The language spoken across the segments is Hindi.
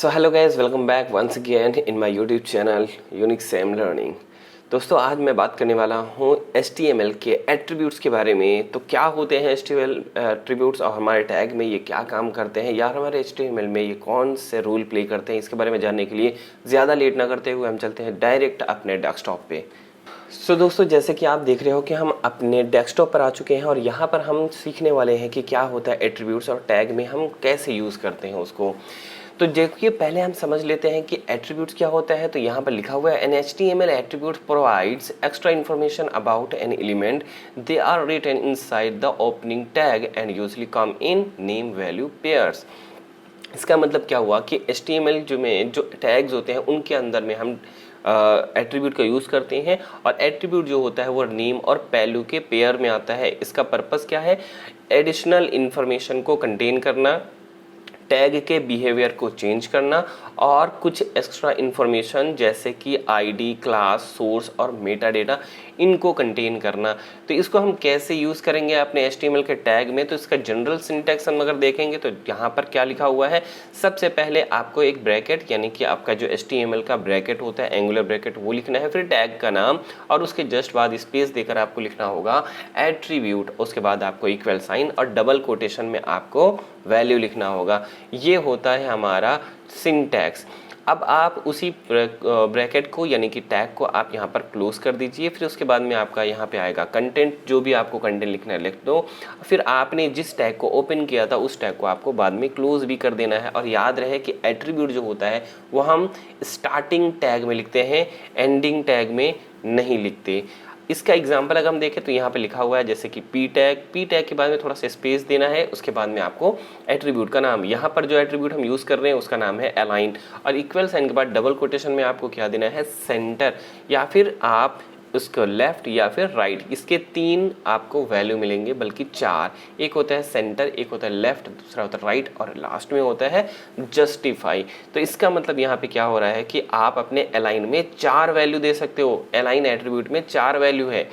So hello guys, welcome back once again in my YouTube channel unique same learning. दोस्तों, आज मैं बात करने वाला हूँ HTML के एट्रीब्यूट्स के बारे में। तो क्या होते हैं HTML एट्रीब्यूट्स और हमारे टैग में ये क्या काम करते हैं, यार हमारे HTML में ये कौन से रोल प्ले करते हैं, इसके बारे में जानने के लिए ज़्यादा लेट ना करते हुए हम चलते हैं डायरेक्ट अपने डेस्कटॉप पे। दोस्तों, जैसे कि आप देख रहे हो कि हम अपने डेस्कटॉप पर आ चुके हैं और यहाँ पर हम सीखने वाले हैं कि क्या होता है एट्रीब्यूट्स और टैग में हम कैसे यूज़ करते हैं उसको। तो देखिए, पहले हम समझ लेते हैं कि एट्रीब्यूट्स क्या होता है। तो यहाँ पर लिखा हुआ है an HTML attribute provides extra information about an element, they are written inside the opening tag and usually come in name value pairs. इसका मतलब क्या हुआ कि HTML जो टैग्स होते हैं उनके अंदर में हम एट्रीब्यूट का यूज़ करते हैं और एट्रीब्यूट जो होता है वो नेम और वैल्यू के पेयर में आता है। इसका पर्पस क्या है? एडिशनल इन्फॉर्मेशन को कंटेन करना, टैग के बिहेवियर को चेंज करना और कुछ एक्स्ट्रा इन्फॉर्मेशन जैसे कि आईडी, क्लास, सोर्स और मेटा डेटा, इनको कंटेन करना। तो इसको हम कैसे यूज़ करेंगे अपने HTML के टैग में? तो इसका जनरल सिंटैक्स हम अगर देखेंगे तो यहाँ पर क्या लिखा हुआ है, सबसे पहले आपको एक ब्रैकेट यानी कि आपका जो HTML का ब्रैकेट होता है, एंगुलर ब्रैकेट, वो लिखना है, फिर टैग का नाम और उसके जस्ट बाद स्पेस देकर आपको लिखना होगा एट्रीब्यूट। उसके बाद आपको इक्वल साइन और डबल कोटेशन में आपको वैल्यू लिखना होगा। ये होता है हमारा सिंटैक्स। अब आप उसी ब्रैकेट को यानी कि टैग को आप यहाँ पर क्लोज कर दीजिए। फिर उसके बाद में आपका यहाँ पे आएगा कंटेंट, जो भी आपको कंटेंट लिखना है लिख दो। फिर आपने जिस टैग को ओपन किया था उस टैग को आपको बाद में क्लोज भी कर देना है। और याद रहे कि एट्रीब्यूट जो होता है वो हम स्टार्टिंग टैग में लिखते हैं, एंडिंग टैग में नहीं लिखते। इसका एग्जाम्पल अगर हम देखें तो यहाँ पे लिखा हुआ है जैसे कि पी टैग के बाद में थोड़ा सा स्पेस देना है, उसके बाद में आपको एट्रीब्यूट का नाम, यहाँ पर जो एट्रीब्यूट हम यूज़ कर रहे हैं उसका नाम है अलाइन, और इक्वल साइन के बाद डबल कोटेशन में आपको क्या देना है, सेंटर, या फिर आप उसको लेफ्ट या फिर राइट। इसके 3 आपको वैल्यू मिलेंगे, बल्कि 4। एक होता है सेंटर, एक होता है लेफ्ट, दूसरा होता है राइट और लास्ट में होता है जस्टिफाई। तो इसका मतलब यहाँ पे क्या हो रहा है कि आप अपने अलाइन में 4 वैल्यू दे सकते हो। अलाइन एट्रीब्यूट में 4 वैल्यू है।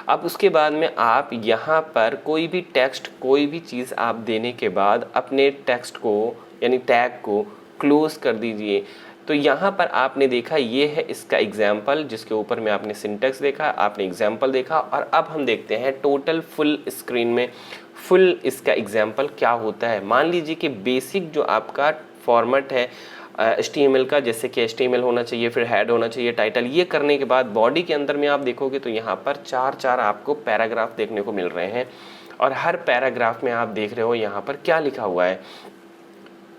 अब उसके बाद में आप यहाँ पर कोई भी टेक्स्ट, कोई भी चीज़ आप देने के बाद अपने टेक्स्ट को यानी टैग को क्लोज कर दीजिए। तो यहाँ पर आपने देखा, ये है इसका एग्जाम्पल जिसके ऊपर में आपने सिंटेक्स देखा, आपने एग्जाम्पल देखा। और अब हम देखते हैं टोटल फुल स्क्रीन में फुल इसका एग्जाम्पल क्या होता है। मान लीजिए कि बेसिक जो आपका फॉर्मेट है HTML का, जैसे कि HTML होना चाहिए, फिर हेड होना चाहिए, टाइटल, ये करने के बाद बॉडी के अंदर में आप देखोगे तो यहाँ पर 4 आपको पैराग्राफ देखने को मिल रहे हैं। और हर पैराग्राफ में आप देख रहे हो यहाँ पर क्या लिखा हुआ है,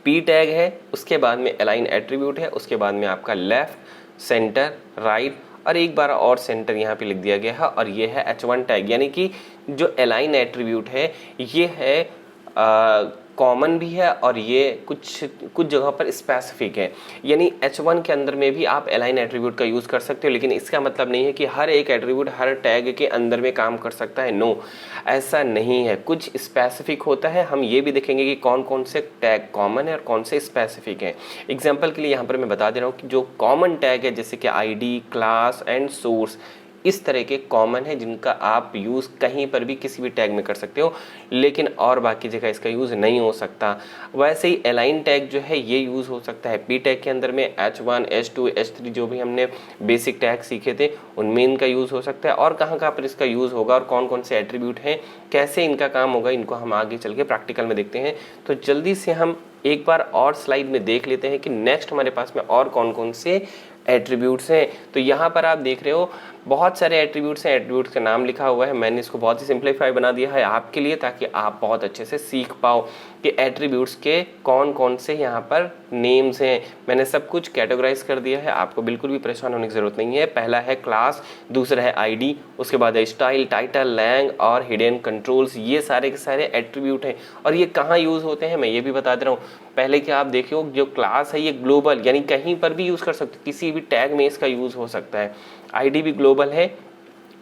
पी टैग है, उसके बाद में अलाइन एट्रीब्यूट है, उसके बाद में आपका लेफ्ट, सेंटर, राइट और एक बार और सेंटर यहाँ पे लिख दिया गया है। और ये है H1 टैग, यानी कि जो अलाइन एट्रीब्यूट है ये है कॉमन भी है और ये कुछ जगह पर स्पेसिफिक है। यानी H1 के अंदर में भी आप अलाइन एट्रीब्यूट का यूज़ कर सकते हो, लेकिन इसका मतलब नहीं है कि हर एक एट्रीब्यूट हर टैग के अंदर में काम कर सकता है। नो, ऐसा नहीं है, कुछ स्पेसिफिक होता है। हम ये भी देखेंगे कि कौन कौन से टैग कॉमन है और कौन से स्पेसिफिक हैं। एग्जाम्पल के लिए यहाँ पर मैं बता दे रहा हूँ कि जो कॉमन टैग है जैसे कि ID, क्लास एंड सोर्स, इस तरह के कॉमन है जिनका आप यूज़ कहीं पर भी किसी भी टैग में कर सकते हो, लेकिन और बाकी जगह इसका यूज़ नहीं हो सकता। वैसे ही अलाइन टैग जो है ये यूज़ हो सकता है पी टैग के अंदर में। H1, H2, H3 जो भी हमने बेसिक टैग सीखे थे उनमें इनका यूज़ हो सकता है। और कहाँ कहाँ पर इसका यूज़ होगा और कौन कौन से एट्रीब्यूट हैं, कैसे इनका काम होगा, इनको हम आगे चल के प्रैक्टिकल में देखते हैं। तो जल्दी से हम एक बार और स्लाइड में देख लेते हैं कि नेक्स्ट हमारे पास में और कौन कौन से एट्रीब्यूट्स हैं। तो यहाँ पर आप देख रहे हो बहुत सारे एट्रीब्यूट्स हैं, एट्रीब्यूट्स का नाम लिखा हुआ है। मैंने इसको बहुत ही सिंप्लीफाई बना दिया है आपके लिए, ताकि आप बहुत अच्छे से सीख पाओ कि एट्रीब्यूट्स के कौन कौन से यहाँ पर नेम्स हैं। मैंने सब कुछ कैटेगराइज कर दिया है, आपको बिल्कुल भी परेशान होने की ज़रूरत नहीं है। पहला है क्लास, दूसरा है ID, उसके बाद है स्टाइल, टाइटल, लैंग और हिडन कंट्रोल्स। ये सारे के सारे एट्रीब्यूट हैं और ये कहाँ यूज़ होते हैं मैं ये भी बता दे रहा हूँ। पहले कि आप देखियो, जो क्लास है ये ग्लोबल, यानी कहीं पर भी यूज़ कर सकते हो, किसी भी टैग में इसका यूज़ हो सकता है। ID भी ग्लोबल है,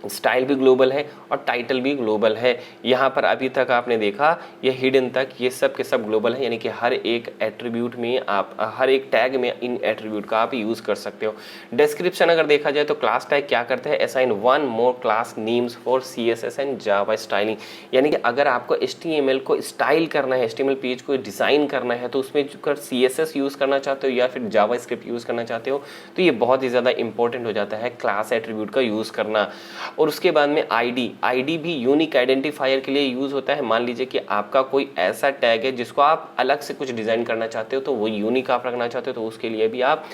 स्टाइल भी ग्लोबल है और टाइटल भी ग्लोबल है। यहाँ पर अभी तक आपने देखा ये हिडन तक ये सब के सब ग्लोबल है, यानी कि हर एक एट्रीब्यूट में आप हर एक टैग में इन एट्रीब्यूट का आप यूज़ कर सकते हो। डिस्क्रिप्शन अगर देखा जाए तो क्लास टैग क्या करते हैं, assign 1 more class names for CSS and Java styling, यानी कि अगर आपको HTML को स्टाइल करना है, HTML पेज को डिज़ाइन करना है, तो उसमें अगर CSS यूज़ करना चाहते हो या फिर जावा स्क्रिप्ट यूज़ करना चाहते हो तो ये बहुत ही ज़्यादा इंपॉर्टेंट हो जाता है क्लास एट्रीब्यूट का यूज़ करना। और उसके बाद में आईडी भी यूनिक आइडेंटिफायर के लिए यूज़ होता है। मान लीजिए कि आपका कोई ऐसा टैग है जिसको आप अलग से कुछ डिज़ाइन करना चाहते हो, तो वो यूनिक आप रखना चाहते हो, तो उसके लिए भी आप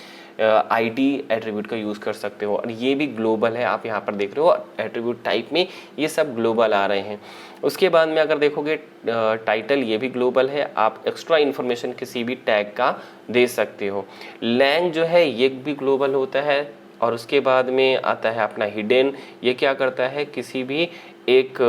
आईडी एट्रीब्यूट का यूज़ कर सकते हो। और ये भी ग्लोबल है, आप यहाँ पर देख रहे हो एट्रीब्यूट टाइप में ये सब ग्लोबल आ रहे हैं। उसके बाद में अगर देखोगे टाइटल, ये भी ग्लोबल है, आप एक्स्ट्रा इन्फॉर्मेशन किसी भी टैग का दे सकते हो। लैंग जो है ये भी ग्लोबल होता है। और उसके बाद में आता है अपना हिडन, ये क्या करता है, किसी भी एक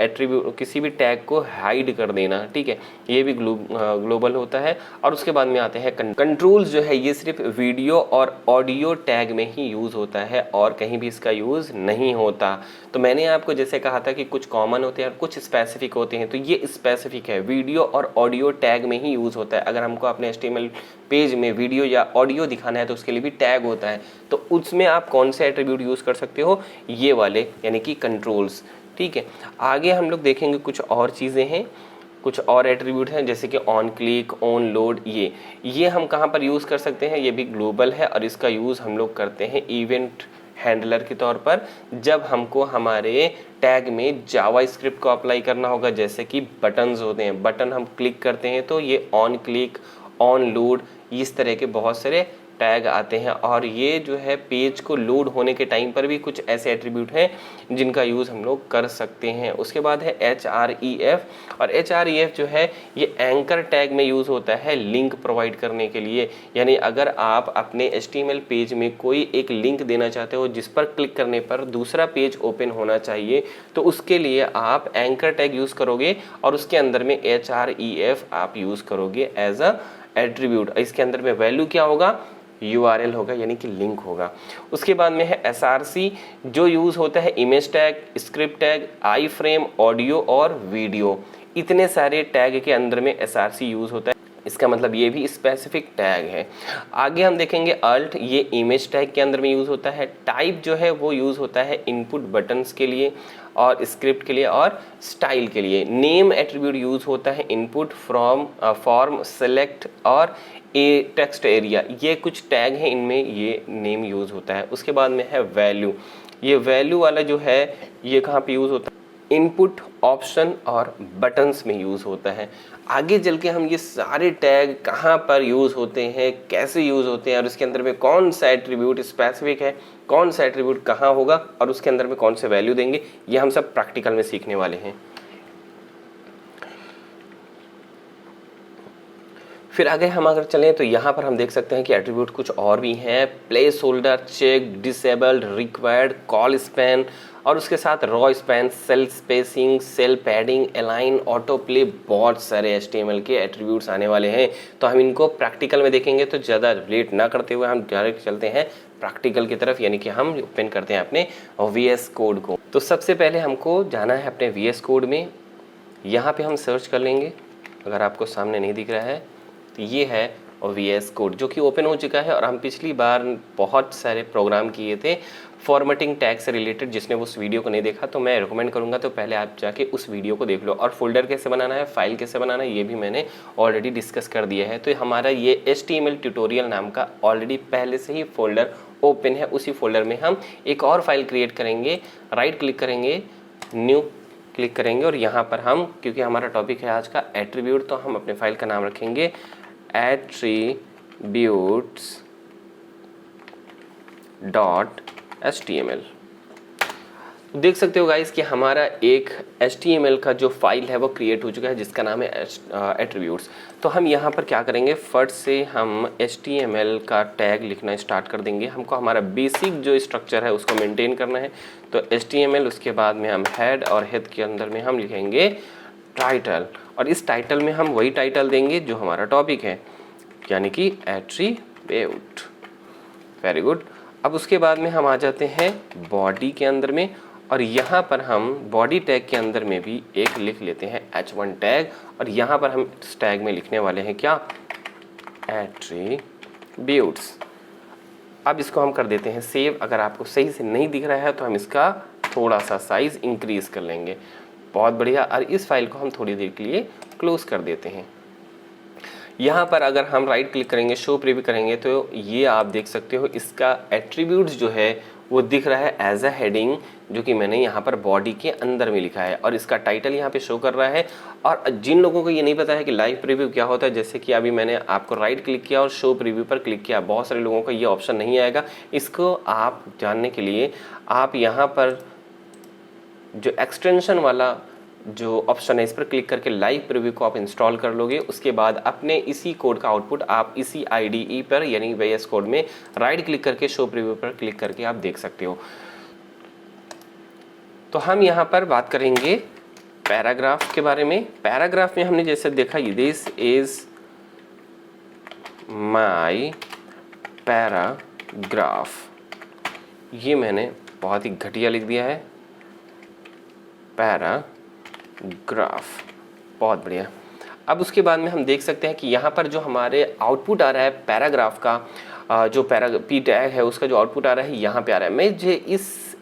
एट्रीब्यूट किसी भी टैग को हाइड कर देना, ठीक है, ये भी ग्लोबल होता है। और उसके बाद में आते हैं कंट्रोल्स, जो है ये सिर्फ वीडियो और ऑडियो टैग में ही यूज़ होता है और कहीं भी इसका यूज़ नहीं होता। तो मैंने आपको जैसे कहा था कि कुछ कॉमन होते हैं और कुछ स्पेसिफिक होते हैं, तो ये स्पेसिफिक है, वीडियो और ऑडियो टैग में ही यूज़ होता है। अगर हमको अपने HTML पेज में वीडियो या ऑडियो दिखाना है तो उसके लिए भी टैग होता है, तो उसमें आप कौन से एट्रीब्यूट यूज़ कर सकते हो, ये वाले, यानी कि कंट्रोल्स, ठीक है। आगे हम लोग देखेंगे कुछ और चीज़ें हैं, कुछ और एट्रीब्यूट हैं, जैसे कि ऑन क्लिक, ऑन लोड, ये हम कहाँ पर यूज़ कर सकते हैं, ये भी ग्लोबल है और इसका यूज़ हम लोग करते हैं इवेंट हैंडलर के तौर पर, जब हमको हमारे टैग में जावा स्क्रिप्ट को अप्लाई करना होगा। जैसे कि बटन्स होते हैं, बटन हम क्लिक करते हैं तो ये ऑन क्लिक, ऑन लोड, इस तरह के बहुत सारे टैग आते हैं। और ये जो है पेज को लोड होने के टाइम पर भी कुछ ऐसे एट्रीब्यूट हैं जिनका यूज़ हम लोग कर सकते हैं। उसके बाद है href, और href जो है ये एंकर टैग में यूज़ होता है लिंक प्रोवाइड करने के लिए। यानी अगर आप अपने HTML पेज में कोई एक लिंक देना चाहते हो जिस पर क्लिक करने पर दूसरा पेज ओपन होना चाहिए, तो उसके लिए आप एंकर टैग यूज़ करोगे और उसके अंदर में href आप यूज़ करोगे एज अ एट्रीब्यूट। इसके अंदर में वैल्यू क्या होगा, URL होगा, यानी कि लिंक होगा। उसके बाद में है SRC, जो यूज़ होता है इमेज टैग, स्क्रिप्ट टैग, आई फ्रेम, ऑडियो और वीडियो, इतने सारे टैग के अंदर में SRC यूज़ होता है। इसका मतलब ये भी स्पेसिफिक टैग है। आगे हम देखेंगे अल्ट, ये इमेज टैग के अंदर में यूज़ होता है। टाइप जो है वो यूज़ होता है इनपुट बटन्स के लिए और स्क्रिप्ट के लिए और स्टाइल के लिए। नेम एट्रीब्यूट यूज़ होता है इनपुट, फ्रॉम, फॉर्म, सेलेक्ट और ए टेक्स्ट एरिया, ये कुछ टैग हैं, इनमें ये नेम यूज़ होता है। उसके बाद में है वैल्यू, ये वैल्यू वाला जो है ये कहाँ पे यूज़ होता है, इनपुट, ऑप्शन और बटन्स में यूज़ होता है। आगे चल के हम ये सारे टैग कहाँ पर यूज़ होते हैं, कैसे यूज़ होते हैं और उसके अंदर में कौन सा एट्रीब्यूट स्पेसिफिक है, कौन सा एट्रीब्यूट कहाँ होगा और उसके अंदर में कौन से वैल्यू देंगे, ये हम सब प्रैक्टिकल में सीखने वाले हैं। फिर आगे हम अगर चलें तो यहाँ पर हम देख सकते हैं कि एट्रीब्यूट कुछ और भी हैं, placeholder, check, disabled, required, colspan और उसके साथ rowspan, cell spacing, cell padding, align, autoplay, बहुत सारे HTML के एट्रीब्यूट्स आने वाले हैं। तो हम इनको प्रैक्टिकल में देखेंगे, तो ज़्यादा लेट ना करते हुए हम डायरेक्ट चलते हैं प्रैक्टिकल की तरफ, यानी कि हम ओपन करते हैं अपने VS कोड को। तो सबसे पहले हमको जाना है अपने VS कोड में, यहाँ पे हम सर्च कर लेंगे। अगर आपको सामने नहीं दिख रहा है तो ये है VS कोड जो कि ओपन हो चुका है। और हम पिछली बार बहुत सारे प्रोग्राम किए थे फॉर्मेटिंग टैग से रिलेटेड, जिसने उस वीडियो को नहीं देखा तो मैं रिकमेंड करूंगा तो पहले आप जाके उस वीडियो को देख लो। और फोल्डर कैसे बनाना है, फाइल कैसे बनाना है, ये भी मैंने ऑलरेडी डिस्कस कर दिया है। तो हमारा ये HTML ट्यूटोरियल नाम का ऑलरेडी पहले से ही फोल्डर ओपन है। उसी फोल्डर में हम एक और फाइल क्रिएट करेंगे, राइट क्लिक करेंगे, न्यू क्लिक करेंगे और यहाँ पर हम, क्योंकि हमारा टॉपिक है आज का एट्रीब्यूट, तो हम अपने फाइल का नाम रखेंगे attributes.html। देख सकते हो गाइस कि हमारा एक HTML का जो फाइल है वो क्रिएट हो चुका है जिसका नाम है एट्रीब्यूट्स। तो हम यहाँ पर क्या करेंगे, फट से हम HTML का टैग लिखना स्टार्ट कर देंगे। हमको हमारा बेसिक जो स्ट्रक्चर है उसको मेंटेन करना है। तो HTML, उसके बाद में हम हेड, और हेड के अंदर में हम लिखेंगे टाइटल, और इस टाइटल में हम वही टाइटल देंगे जो हमारा टॉपिक है, यानी कि एट्रीब्यूट। Very good. अब उसके बाद में हम आ जाते हैं बॉडी के अंदर में, और यहाँ पर हम बॉडी टैग के अंदर में भी एक लिख लेते हैं H1 टैग, और यहाँ पर हम इस टैग में लिखने वाले हैं क्या, एट्रीब्यूट्स। अब इसको हम कर देते हैं सेव। अगर आपको सही से नहीं दिख रहा है तो हम इसका थोड़ा सा साइज इंक्रीज कर लेंगे। बहुत बढ़िया। और इस फाइल को हम थोड़ी देर के लिए क्लोज कर देते हैं। यहाँ पर अगर हम राइट क्लिक करेंगे, शो प्रीव्यू करेंगे, तो ये आप देख सकते हो इसका एट्रीब्यूट्स जो है वो दिख रहा है एज अ हेडिंग, जो कि मैंने यहाँ पर बॉडी के अंदर में लिखा है, और इसका टाइटल यहाँ पे शो कर रहा है। और जिन लोगों को ये नहीं पता है कि लाइव प्रीव्यू क्या होता है, जैसे कि अभी मैंने आपको राइट क्लिक किया और शो प्रीव्यू पर क्लिक किया, बहुत सारे लोगों को ये ऑप्शन नहीं आएगा। इसको आप जानने के लिए आप यहाँ पर जो एक्सटेंशन वाला जो ऑप्शन है इस पर क्लिक करके लाइव प्रीव्यू को आप इंस्टॉल कर लोगे। उसके बाद अपने इसी कोड का आउटपुट आप इसी IDE पर यानी VS कोड में राइट क्लिक करके शो प्रीव्यू पर क्लिक करके आप देख सकते हो। तो हम यहाँ पर बात करेंगे पैराग्राफ के बारे में। पैराग्राफ में हमने जैसे देखा, दिस इज माय पैराग्राफ, ये मैंने बहुत ही घटिया लिख दिया है, पैराग्राफ। बहुत बढ़िया। अब उसके बाद में हम देख सकते हैं कि यहाँ पर जो हमारे आउटपुट आ रहा है पैराग्राफ का, जो पी टैग है उसका जो आउटपुट आ रहा है यहाँ पे आ रहा है। मुझे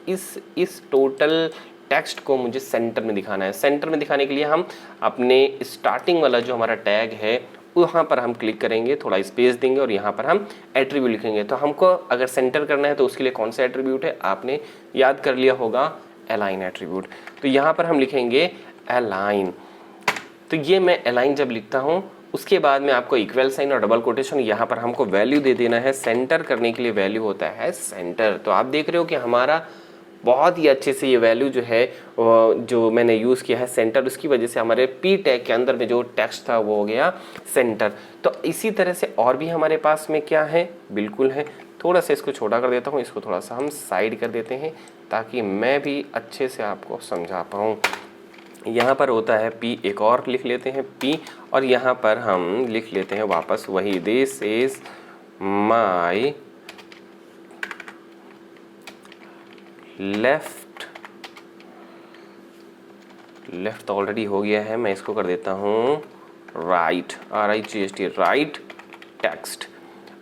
इस टोटल टेक्स्ट को मुझे सेंटर में दिखाना है। सेंटर में दिखाने के लिए हम अपने स्टार्टिंग वाला जो हमारा टैग है वहाँ पर हम क्लिक करेंगे, थोड़ा स्पेस देंगे और यहाँ पर हम एट्रीब्यूट लिखेंगे। तो हमको अगर सेंटर करना है तो उसके लिए कौन सा एट्रीब्यूट है, आपने याद कर लिया होगा, अलाइन एट्रीब्यूट। तो यहाँ पर हम लिखेंगे अलाइन। तो ये मैं अलाइन जब लिखता हूँ उसके बाद में आपको इक्वल साइन और डबल कोटेशन, यहाँ पर हमको वैल्यू दे देना है। सेंटर करने के लिए वैल्यू होता है सेंटर। तो आप देख रहे हो कि हमारा बहुत ही अच्छे से ये वैल्यू जो है जो मैंने यूज़ किया है सेंटर, उसकी वजह से हमारे पी टैग के अंदर में जो टेक्स्ट था वो हो गया सेंटर। तो इसी तरह से और भी हमारे पास में क्या है, बिल्कुल है। थोड़ा सा इसको छोटा कर देता हूँ, इसको थोड़ा सा हम साइड कर देते हैं ताकि मैं भी अच्छे से आपको समझा पाऊँ। यहाँ पर होता है पी, एक और लिख लेते हैं पी, और यहाँ पर हम लिख लेते हैं वापस वही, दिस इज माय लेफ्ट तो ऑलरेडी हो गया है, मैं इसको कर देता हूँ राइट, RIGHT, राइट टेक्स्ट।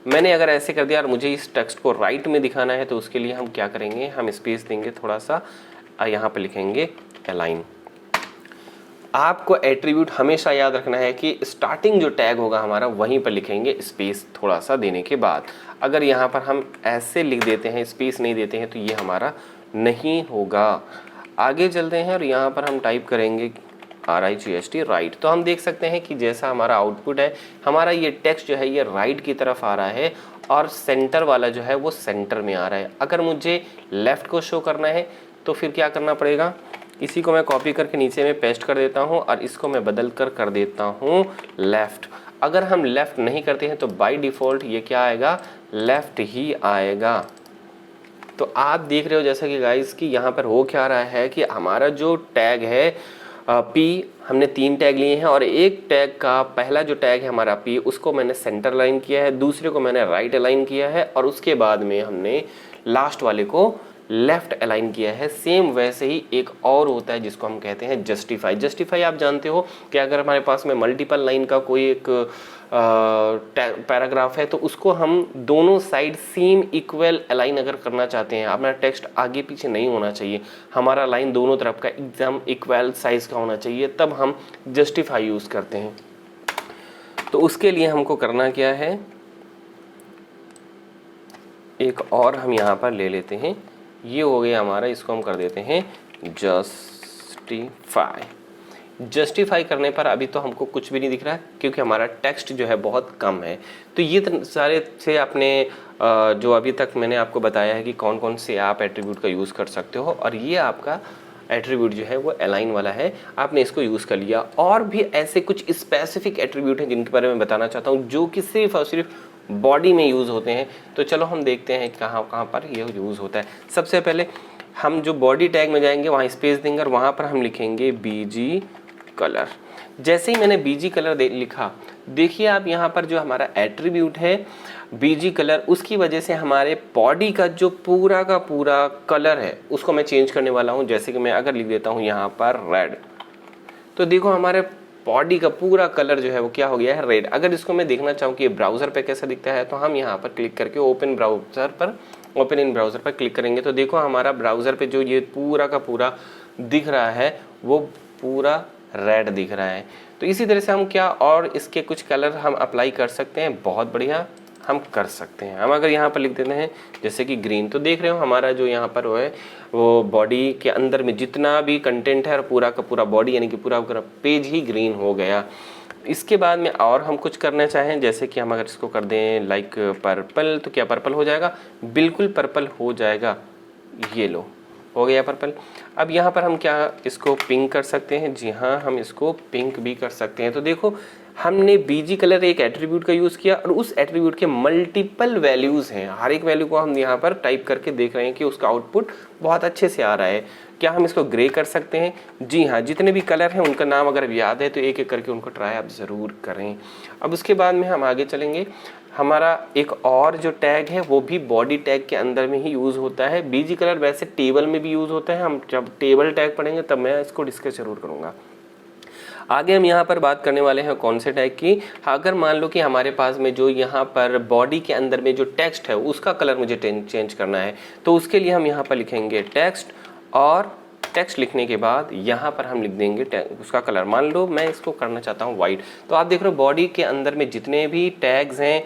मैंने अगर ऐसे कर दिया और मुझे इस टेक्स्ट को राइट में दिखाना है तो उसके लिए हम क्या करेंगे, हम स्पेस देंगे थोड़ा सा, यहाँ पे लिखेंगे अलाइन। आपको एट्रीब्यूट हमेशा याद रखना है कि स्टार्टिंग जो टैग होगा हमारा वहीं पर लिखेंगे स्पेस थोड़ा सा देने के बाद। अगर यहाँ पर हम ऐसे लिख देते हैं, स्पेस नहीं देते हैं, तो ये हमारा नहीं होगा। आगे चलते हैं और यहाँ पर हम टाइप करेंगे RIGHT, राइट। तो हम देख सकते हैं कि जैसा हमारा आउटपुट है, हमारा ये टेक्स्ट जो है ये राइट की तरफ आ रहा है और सेंटर वाला जो है वो सेंटर में आ रहा है। अगर मुझे लेफ़्ट को शो करना है तो फिर क्या करना पड़ेगा, इसी को मैं कॉपी करके नीचे में पेस्ट कर देता हूँ और इसको मैं बदल कर देता हूँ लेफ़्ट। अगर हम लेफ़्ट नहीं करते हैं तो बाय डिफ़ॉल्ट ये क्या आएगा, लेफ़्ट ही आएगा। तो आप देख रहे हो जैसा कि गाइस कि यहाँ पर हो क्या रहा है कि हमारा जो टैग है पी, हमने 3 टैग लिए हैं और एक टैग का पहला जो टैग है हमारा पी, उसको मैंने सेंटर अलाइन किया है, दूसरे को मैंने राइट अलाइन किया है और उसके बाद में हमने लास्ट वाले को लेफ्ट अलाइन किया है। सेम वैसे ही एक और होता है जिसको हम कहते हैं जस्टिफाई। जस्टिफाई आप जानते हो कि अगर हमारे पास में मल्टीपल लाइन का कोई एक पैराग्राफ है तो उसको हम दोनों साइड सेम इक्वल अलाइन अगर करना चाहते हैं, हमारा टेक्स्ट आगे पीछे नहीं होना चाहिए, हमारा लाइन दोनों तरफ का एकदम इक्वल साइज का होना चाहिए, तब हम जस्टिफाई यूज़ करते हैं। तो उसके लिए हमको करना क्या है, एक और हम यहाँ पर ले लेते हैं, ये हो गया हमारा, इसको हम कर देते हैं जस्टिफाई। जस्टिफाई करने पर अभी तो हमको कुछ भी नहीं दिख रहा है क्योंकि हमारा टेक्स्ट जो है बहुत कम है। तो ये सारे से अपने जो अभी तक मैंने आपको बताया है कि कौन कौन से आप एट्रीब्यूट का यूज़ कर सकते हो, और ये आपका एट्रीब्यूट जो है वो अलाइन वाला है, आपने इसको यूज़ कर लिया। और भी ऐसे कुछ स्पेसिफिक एट्रीब्यूट हैं जिनके बारे में बताना चाहता हूँ जो कि सिर्फ और सिर्फ बॉडी में यूज़ होते हैं। तो चलो हम देखते हैं कहाँ कहाँ पर ये यूज़ होता है। सबसे पहले हम जो बॉडी टैग में जाएंगे वहाँ स्पेस देंगे और वहाँ पर हम लिखेंगे BG कलर। जैसे ही मैंने BG कलर लिखा देखिए आप यहाँ पर जो हमारा एट्रीब्यूट है बीजी कलर, उसकी वजह से हमारे बॉडी का जो पूरा का पूरा कलर है उसको मैं चेंज करने वाला हूँ। जैसे कि मैं अगर लिख देता हूँ यहाँ पर रेड, तो देखो हमारे बॉडी का पूरा कलर जो है वो क्या हो गया है, रेड। अगर इसको मैं देखना चाहूँ कि ये ब्राउज़र पे कैसा दिखता है, तो हम यहाँ पर क्लिक करके ओपन इन ब्राउज़र पर क्लिक करेंगे तो देखो हमारा ब्राउज़र पे जो ये पूरा का पूरा दिख रहा है वो पूरा रेड दिख रहा है। तो इसी तरह से हम क्या और इसके कुछ कलर हम अप्लाई कर सकते हैं, बहुत बढ़िया हम कर सकते हैं। हम अगर यहाँ पर लिख देते हैं जैसे कि ग्रीन, तो देख रहे हो हमारा जो यहाँ पर वो है वो बॉडी के अंदर में जितना भी कंटेंट है पूरा का पूरा बॉडी यानी कि पूरा पूरा पेज ही ग्रीन हो गया। इसके बाद में और हम कुछ करना चाहें, जैसे कि हम अगर इसको कर दें लाइक पर्पल, तो क्या पर्पल हो जाएगा? बिल्कुल पर्पल हो जाएगा। ये लो हो गया पर्पल। अब यहाँ पर हम क्या इसको पिंक कर सकते हैं? जी हाँ, हम इसको पिंक भी कर सकते हैं। तो देखो हमने बीजी कलर एक एट्रीब्यूट का यूज़ किया और उस एट्रीब्यूट के मल्टीपल वैल्यूज़ हैं। हर एक वैल्यू को हम यहाँ पर टाइप करके देख रहे हैं कि उसका आउटपुट बहुत अच्छे से आ रहा है। क्या हम इसको ग्रे कर सकते हैं? जी हाँ, जितने भी कलर हैं उनका नाम अगर याद है तो एक एक करके उनको ट्राई आप ज़रूर करें। अब उसके बाद में हम आगे चलेंगे। हमारा एक और जो टैग है वो भी बॉडी टैग के अंदर में ही यूज़ होता है। बीजी कलर वैसे टेबल में भी यूज़ होता है, हम जब टेबल टैग पढ़ेंगे तब मैं इसको डिस्कस जरूर करूँगा। आगे हम यहाँ पर बात करने वाले हैं कौन से टैग की। अगर मान लो कि हमारे पास में जो यहाँ पर बॉडी के अंदर में जो टेक्स्ट है उसका कलर मुझे चेंज करना है, तो उसके लिए हम यहाँ पर लिखेंगे टेक्स्ट, और टेक्स्ट लिखने के बाद यहाँ पर हम लिख देंगे उसका कलर। मान लो मैं इसको करना चाहता हूँ वाइट, तो आप देख रहे हो बॉडी के अंदर में जितने भी टैग्स हैं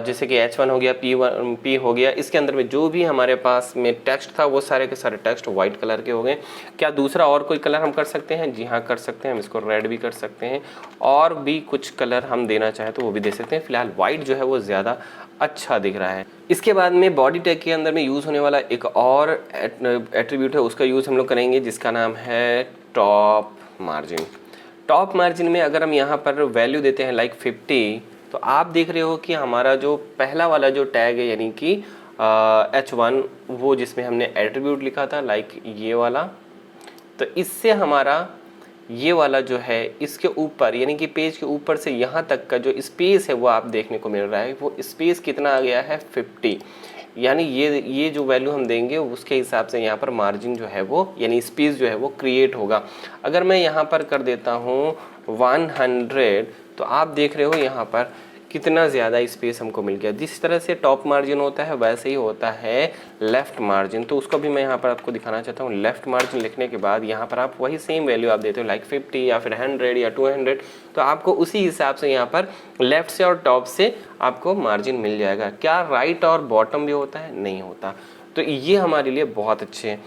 जैसे कि H1 हो गया, P हो गया, इसके अंदर में जो भी हमारे पास में टेक्स्ट था वो सारे के सारे टेक्स्ट वाइट कलर के हो गए। क्या दूसरा और कोई कलर हम कर सकते हैं? जी हाँ कर सकते हैं। हम इसको रेड भी कर सकते हैं और भी कुछ कलर हम देना चाहें तो वो भी दे सकते हैं। फिलहाल वाइट जो है वो ज़्यादा अच्छा दिख रहा है। इसके बाद में बॉडी टैग के अंदर में यूज़ होने वाला एक और एट्रीब्यूट है, उसका यूज़ हम लोग करेंगे जिसका नाम है टॉप मार्जिन। टॉप मार्जिन में अगर हम यहाँ पर वैल्यू देते हैं लाइक 50, तो आप देख रहे हो कि हमारा जो पहला वाला जो टैग है यानी कि H1 वो जिसमें हमने एट्रीब्यूट लिखा था लाइक ये वाला, तो इससे हमारा ये वाला जो है इसके ऊपर यानी कि पेज के ऊपर से यहाँ तक का जो स्पेस है वो आप देखने को मिल रहा है। वो स्पेस कितना आ गया है? 50। यानी ये जो वैल्यू हम देंगे उसके हिसाब से यहाँ पर मार्जिन जो है वो यानी स्पेस जो है वो क्रिएट होगा। अगर मैं यहाँ पर कर देता हूँ 100, तो आप देख रहे हो यहाँ पर कितना ज़्यादा स्पेस हमको मिल गया। जिस तरह से टॉप मार्जिन होता है वैसे ही होता है लेफ़्ट मार्जिन, तो उसको भी मैं यहाँ पर आपको दिखाना चाहता हूँ। लेफ़्ट मार्जिन लिखने के बाद यहाँ पर आप वही सेम वैल्यू आप देते हो लाइक 50 या फिर 100 या 200, तो आपको उसी हिसाब से यहाँ पर लेफ़्ट से और टॉप से आपको मार्जिन मिल जाएगा। क्या राइट और बॉटम भी होता है? नहीं होता। तो ये हमारे लिए बहुत अच्छे हैं।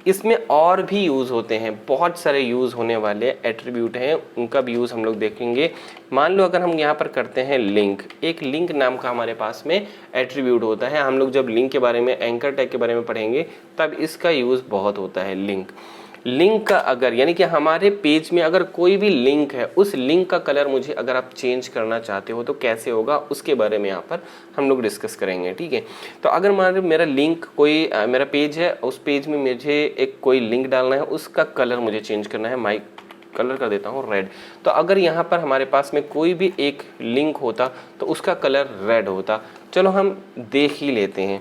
इसमें और भी यूज़ होते हैं, बहुत सारे यूज़ होने वाले एट्रीब्यूट हैं, उनका भी यूज़ हम लोग देखेंगे। मान लो अगर हम यहाँ पर करते हैं लिंक, एक लिंक नाम का हमारे पास में एट्रीब्यूट होता है। हम लोग जब लिंक के बारे में, एंकर टैग के बारे में पढ़ेंगे तब इसका यूज़ बहुत होता है। लिंक का अगर यानी कि हमारे पेज में अगर कोई भी लिंक है, उस लिंक का कलर मुझे अगर आप चेंज करना चाहते हो तो कैसे होगा उसके बारे में यहाँ पर हम लोग डिस्कस करेंगे, ठीक है। तो अगर मान लो मेरा लिंक कोई मेरा पेज है, उस पेज में मुझे एक कोई लिंक डालना है, उसका कलर मुझे चेंज करना है। माई कलर कर देता हूँ रेड। तो अगर यहाँ पर हमारे पास में कोई भी एक लिंक होता तो उसका कलर रेड होता। चलो हम देख ही लेते हैं।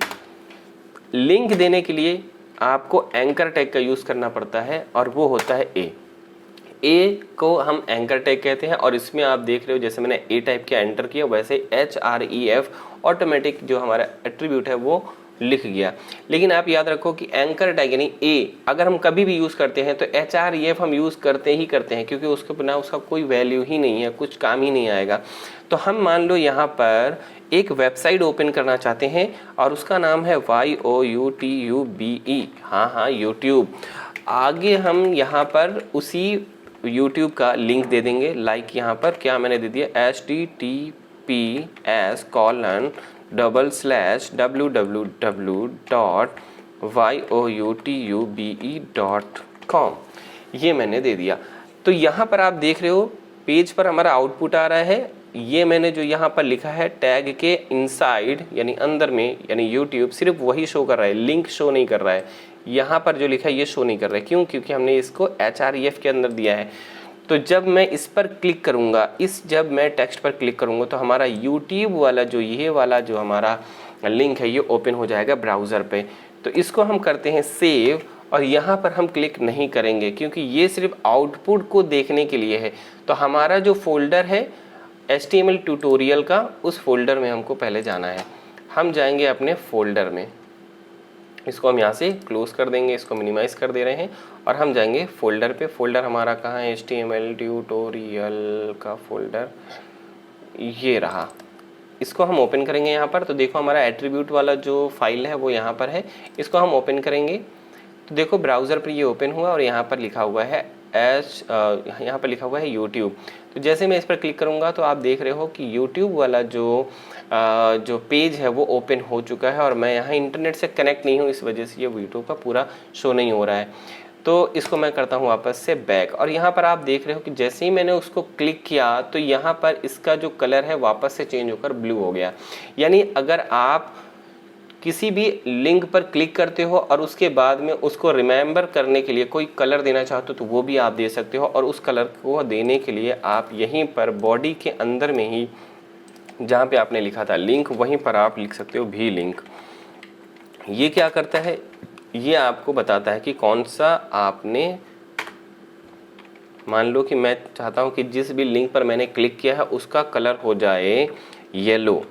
लिंक देने के लिए आपको एंकर टैग का यूज़ करना पड़ता है और वो होता है ए को हम एंकर टैग कहते हैं। और इसमें आप देख रहे हो जैसे मैंने ए टाइप किया, एंटर किया, वैसे HREF ऑटोमेटिक जो हमारा एट्रीब्यूट है वो लिख गया। लेकिन आप याद रखो कि एंकर टैग यानी ए अगर हम कभी भी यूज़ करते हैं तो HREF हम यूज़ करते ही करते हैं, क्योंकि उसके बिना उसका कोई वैल्यू ही नहीं है, कुछ काम ही नहीं आएगा। तो हम मान लो यहाँ पर एक वेबसाइट ओपन करना चाहते हैं और उसका नाम है YOUTUBE, हाँ यूट्यूब। आगे हम यहाँ पर उसी यूट्यूब का लिंक दे देंगे। लाइक यहाँ पर क्या मैंने दे दिया https://www.youtube.com, ये मैंने दे दिया। तो यहाँ पर आप देख रहे हो पेज पर हमारा आउटपुट आ रहा है। ये मैंने जो यहाँ पर लिखा है टैग के इनसाइड यानी अंदर में यानी यूट्यूब, सिर्फ वही शो कर रहा है, लिंक शो नहीं कर रहा है। यहाँ पर जो लिखा है ये शो नहीं कर रहा है। क्यों? क्योंकि हमने इसको HREF के अंदर दिया है। तो जब मैं इस पर क्लिक करूँगा, जब मैं टेक्स्ट पर क्लिक करूँगा तो हमारा यूट्यूब वाला जो ये वाला जो हमारा लिंक है ये ओपन हो जाएगा ब्राउज़र पे। तो इसको हम करते हैं सेव, और यहाँ पर हम क्लिक नहीं करेंगे क्योंकि ये सिर्फ आउटपुट को देखने के लिए है। तो हमारा जो फोल्डर है HTML ट्यूटोरियल का, उस फोल्डर में हमको पहले जाना है। हम जाएंगे अपने फोल्डर में, इसको हम यहाँ से क्लोज कर देंगे, इसको मिनिमाइज़ कर दे रहे हैं, और हम जाएंगे फोल्डर पे। फोल्डर हमारा कहाँ है? HTML ट्यूटोरियल का फोल्डर ये रहा। इसको हम ओपन करेंगे यहाँ पर। तो देखो हमारा एट्रीब्यूट वाला जो फाइल है वो यहाँ पर है, इसको हम ओपन करेंगे। तो देखो ब्राउज़र पर ये ओपन हुआ और यहाँ पर लिखा हुआ है यहाँ पर लिखा हुआ है यूट्यूब। तो जैसे मैं इस पर क्लिक करूँगा तो आप देख रहे हो कि यूट्यूब वाला जो पेज है वो ओपन हो चुका है, और मैं यहाँ इंटरनेट से कनेक्ट नहीं हूँ, इस वजह से ये वीडियो का पूरा शो नहीं हो रहा है। तो इसको मैं करता हूँ वापस से बैक, और यहाँ पर आप देख रहे हो कि जैसे ही मैंने उसको क्लिक किया तो यहाँ पर इसका जो कलर है वापस से चेंज होकर ब्लू हो गया। यानी अगर आप किसी भी लिंक पर क्लिक करते हो और उसके बाद में उसको रिमेंबर करने के लिए कोई कलर देना चाहते हो तो वो भी आप दे सकते हो, और उस कलर को देने के लिए आप यहीं पर बॉडी के अंदर में ही जहाँ पे आपने लिखा था लिंक, वहीं पर आप लिख सकते हो भी लिंक। ये क्या करता है? ये आपको बताता है कि कौन सा आपने, मान लो कि मैं चाहता हूँ कि जिस भी लिंक पर मैंने क्लिक किया है उसका कलर हो जाए येलो,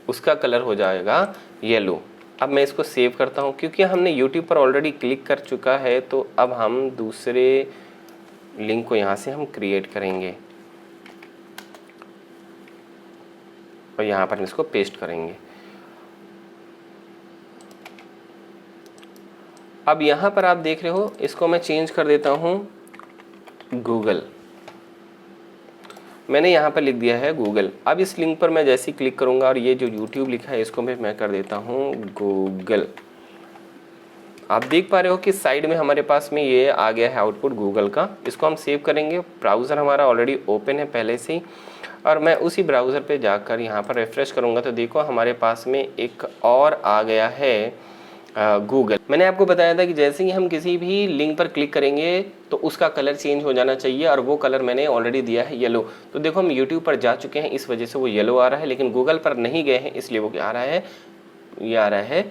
उसका कलर हो जाएगा येलो। अब मैं इसको सेव करता हूँ, क्योंकि हमने YouTube पर ऑलरेडी क्लिक कर चुका है। तो अब हम दूसरे लिंक को यहाँ से हम क्रिएट करेंगे और यहाँ पर इसको पेस्ट करेंगे। अब यहाँ पर आप देख रहे हो, इसको मैं चेंज कर देता हूँ गूगल। मैंने यहाँ पर लिख दिया है गूगल। अब इस लिंक पर मैं जैसे ही क्लिक करूँगा और ये जो YouTube लिखा है इसको मैं कर देता हूँ गूगल। आप देख पा रहे हो कि साइड में हमारे पास में ये आ गया है आउटपुट गूगल का। इसको हम सेव करेंगे। ब्राउज़र हमारा ऑलरेडी ओपन है पहले से ही, और मैं उसी ब्राउज़र पे जाकर यहाँ पर रिफ़्रेश करूँगा तो देखो हमारे पास में एक और आ गया है गूगल। मैंने आपको बताया था कि जैसे ही हम किसी भी लिंक पर क्लिक करेंगे तो उसका कलर चेंज हो जाना चाहिए, और वो कलर मैंने ऑलरेडी दिया है येलो। तो देखो हम यूट्यूब पर जा चुके हैं, इस वजह से वो येलो आ रहा है, लेकिन गूगल पर नहीं गए हैं इसलिए वो क्या आ रहा है, ये आ रहा है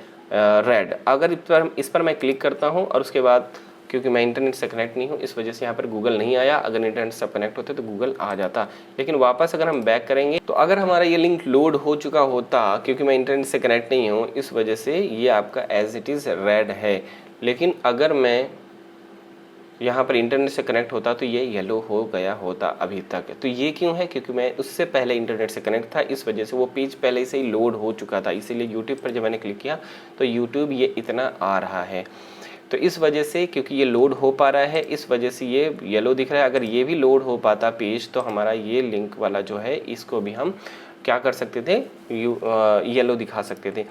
रेड। अगर इस पर मैं क्लिक करता हूँ और उसके बाद, क्योंकि मैं इंटरनेट से कनेक्ट नहीं हूँ इस वजह से यहाँ पर गूगल नहीं आया, अगर इंटरनेट से कनेक्ट होते तो गूगल आ जाता। लेकिन वापस अगर हम बैक करेंगे तो अगर हमारा ये लिंक लोड हो चुका होता, क्योंकि मैं इंटरनेट से कनेक्ट नहीं हूँ इस वजह से ये आपका एज इट इज़ रेड है। लेकिन अगर मैं यहाँ पर इंटरनेट से कनेक्ट होता तो ये येलो हो गया होता अभी तक। तो ये क्यों है? क्योंकि मैं उससे पहले इंटरनेट से कनेक्ट था, इस वजह से वो पेज पहले से ही लोड हो चुका था। इसीलिए यूट्यूब पर जब मैंने क्लिक किया तो यूट्यूब ये इतना आ रहा है। तो इस वजह से, क्योंकि ये लोड हो पा रहा है, इस वजह से ये येलो दिख रहा है। अगर ये भी लोड हो पाता पेज तो हमारा ये लिंक वाला जो है इसको भी हम क्या कर सकते थे, येलो दिखा सकते थे।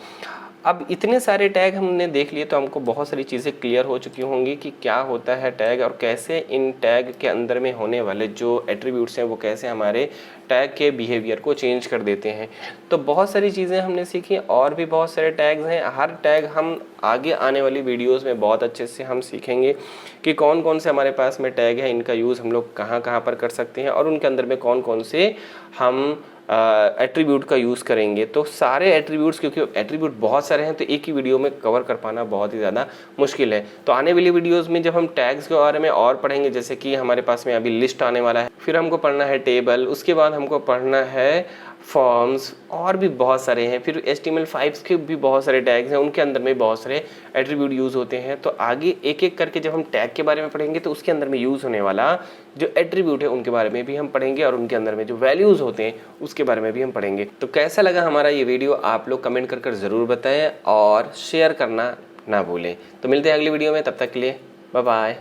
अब इतने सारे टैग हमने देख लिए तो हमको बहुत सारी चीज़ें क्लियर हो चुकी होंगी कि क्या होता है टैग, और कैसे इन टैग के अंदर में होने वाले जो एट्रीब्यूट्स हैं वो कैसे हमारे टैग के बिहेवियर को चेंज कर देते हैं। तो बहुत सारी चीज़ें हमने सीखी, और भी बहुत सारे टैग्स हैं। हर टैग हम आगे आने वाली वीडियोस में बहुत अच्छे से हम सीखेंगे कि कौन कौन से हमारे पास में टैग है, इनका यूज़ हम लोग कहाँ कहाँ पर कर सकते हैं, और उनके अंदर में कौन कौन से हम एट्रीब्यूट का यूज़ करेंगे। तो सारे एट्रीब्यूट्स, क्योंकि एट्रीब्यूट बहुत सारे हैं तो एक ही वीडियो में कवर कर पाना बहुत ही ज़्यादा मुश्किल है। तो आने वाली वीडियोस में जब हम टैग्स के बारे में और पढ़ेंगे, जैसे कि हमारे पास में अभी लिस्ट आने वाला है, फिर हमको पढ़ना है टेबल, उसके बाद हमको पढ़ना है फॉर्म्स, और भी बहुत सारे हैं। फिर HTML5 के भी बहुत सारे टैग्स हैं, उनके अंदर में बहुत सारे एट्रीब्यूट यूज़ होते हैं। तो आगे एक एक करके जब हम टैग के बारे में पढ़ेंगे तो उसके अंदर में यूज़ होने वाला जो एट्रीब्यूट है उनके बारे में भी हम पढ़ेंगे, और उनके अंदर में जो वैल्यूज़ होते हैं उसके बारे में भी हम पढ़ेंगे। तो कैसा लगा हमारा ये वीडियो आप लोग कमेंट कर ज़रूर बताएं, और शेयर करना ना भूलें। तो मिलते हैं अगली वीडियो में, तब तक के लिए बाय बाय।